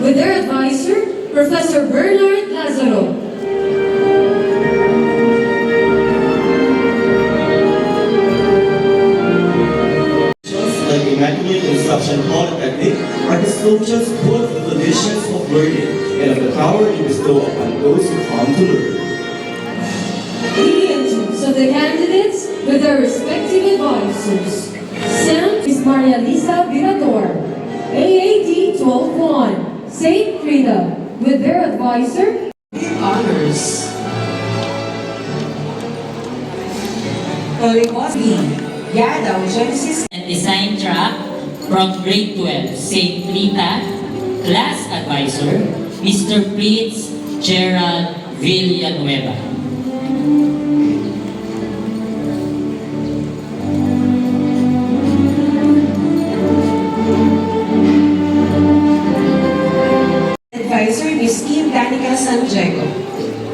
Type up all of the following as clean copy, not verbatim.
with their advisor, Professor Bernard Lazaro. Like Immaculate Conception Polytechnic are disclosures both of the conditions of learning and of the power to bestow upon those who come to learn. The entries of the candidates with their respective advisors. Sam is Maria Lisa Virador, AAD 12-1. St. Frida, with their advisor, Honors. Polyphony, Yadaw Genesis and Design track from grade 12, St. Rita, class advisor, Mr. Fritz Gerald Villanueva. Advisor Ms. Kim Danica San Diego,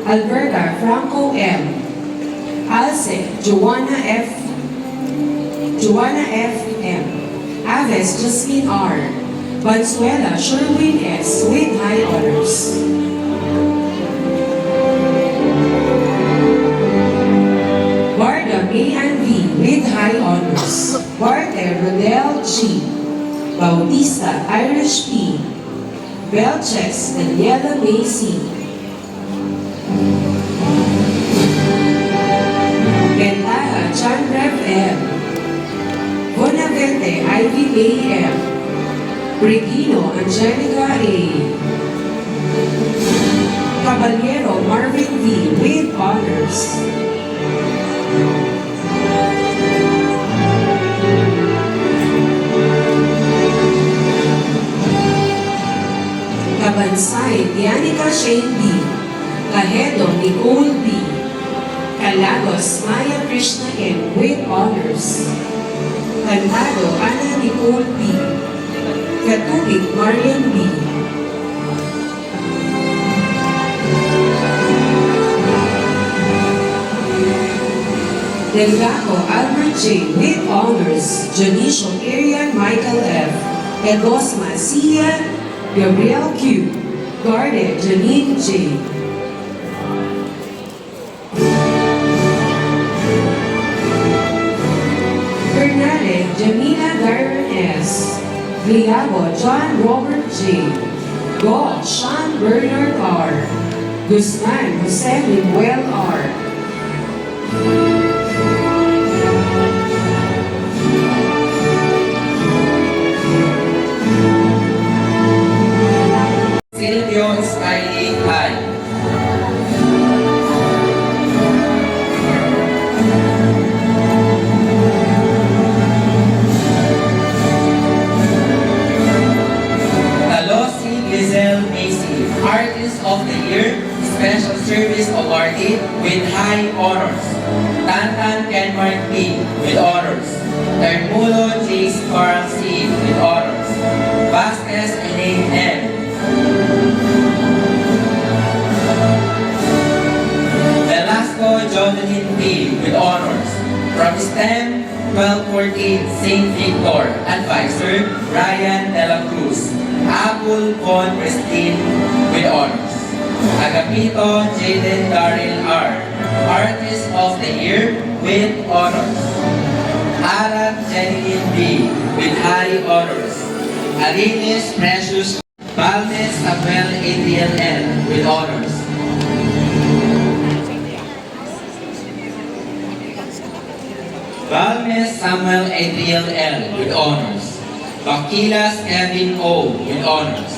Alberta Franco M, Alce Joanna F M, Aves Jasmine R, Valenzuela Sherwin S with high honors. Barda May Ann V with high honors. Barter Rodel G, Bautista Irish P, Belchex Daniela Macy, Bentaja Chandrav M, Bonavente Ivy A M, Regino Angelica A, Caballero Marvin V with honors. Kabansay Dianica Shane B, Kahedo Nicole B, Calagos Maya Krishna M with honors. Cantado Ana Nicole B, Katubig Marian B, Delgado Albert J with honors. Jonicio Arian Michael F, Edosma Sia Gabriel Q, Garnet Janine J, Bernadette Jamila Darren S, Gliabo John Robert J, God Sean Bernard R, Guzman Jose Limuel R, Silvio Skyly High. Talosi Giselle Macy, Artist of the Year, Special Service Awardee with high honors. Tantan Kenmark P with honors. Termulo J. Carl C with honors. Vasquez Elaine M. Velasco Jonathan P. with honors. From STEM 1214 St. Victor, Advisor Ryan De La Cruz. Apple Von Christine with honors. Agapito Jaden Daryl R, Artist of the Year with honors. Arab Jenny B, with high honors. Arines Precious Balmes Samuel Adriel L. with honors. Balmes Samuel Adriel L. with honors. Baquilas Kevin O. with honors.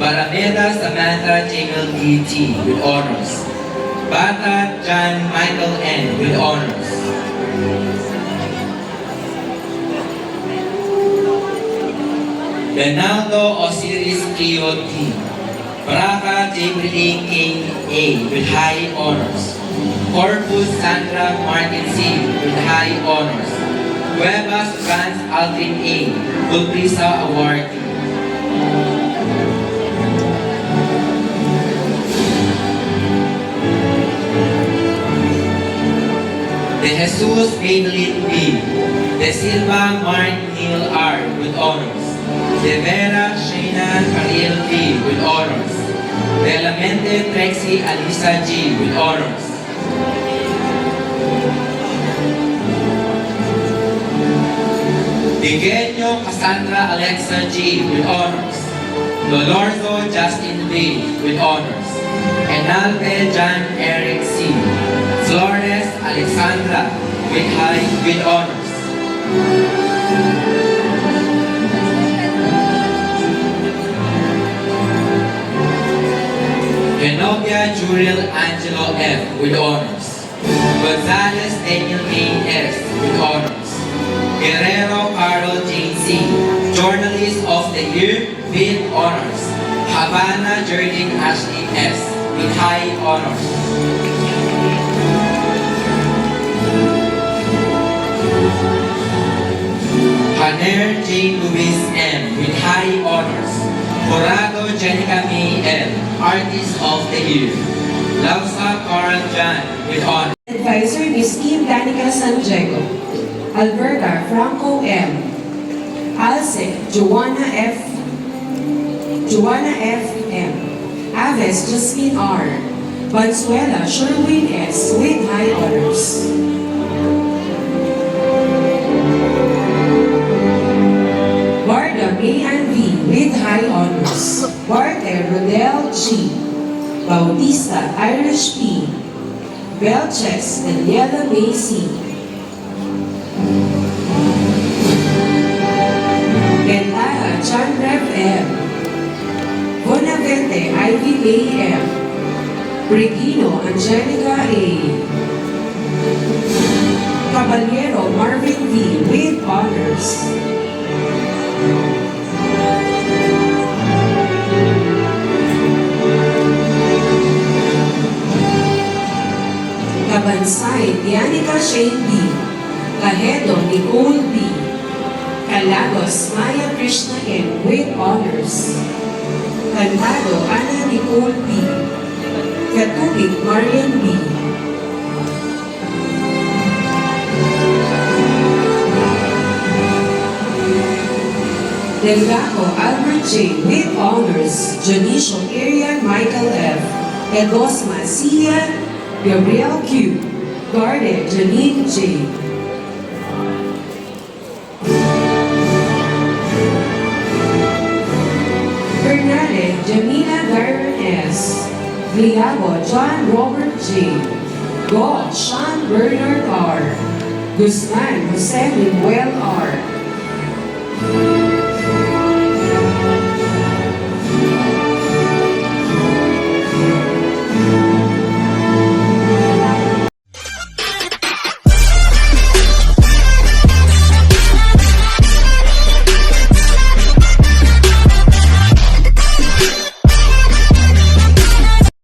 Barameda Samantha Jacob D.T. with honors. Bata John Michael N. with honors. Benaldo Osiris Trio T. Braca Jabrili King A. with high honors. Corpus Sandra Martin C. with high honors. Cuevas Franz Aldrin A. Pulprisa Awardee. De Jesus Madeline B. De Silva Mark Neil R. with honors. De Vera Shayna Khalil B. with honors. De La Mente Trexie Alisa G. with honors. Digenio Cassandra Alexa G. with honors. Dolorzo Justin B. with honors. Enalpe John Eric C. Flores Alexandra with honors. Genovia Juriel Angelo F. with honors. Gonzalez Daniel A. S. with honors. Guerrero Carol J. C. Journalist of the Year with honors. Havana Jerdin Ashley S. with high honors. Haner J. Luis M. with high honors. Corrado Jenica May L. Artist of the Year. Lausa Carl John with honors. Advisor Ms. Kim Danica San Diego. Alberta Franco M. Alce Joanna F. M. Aves Jasmine R. Valenzuela Sherwin S. with high honors. Barda May Ann V. with high honors. Barter Rodel G. Bautista Irish P. Belches Daniela May C. Gentara John Rev M. Bonavente Ivy A. M. Regino Angelica A. Caballero Marvin V. with honors. Kabansay Dianica Shane B. Cajedo Nicole B. Calagos Maya Krishna M. with honors. Cantado Ana Nicole B. Katubig Marian B. Delgado Albert J. with honors. Jonicio Arian Michael F. Edosma Celia Gabriel Q. Garde Janine J. Bernadette Jamila Byron S. Gliago John Robert J. Gaul Sean Bernard R. Guzman Jose Manuel R.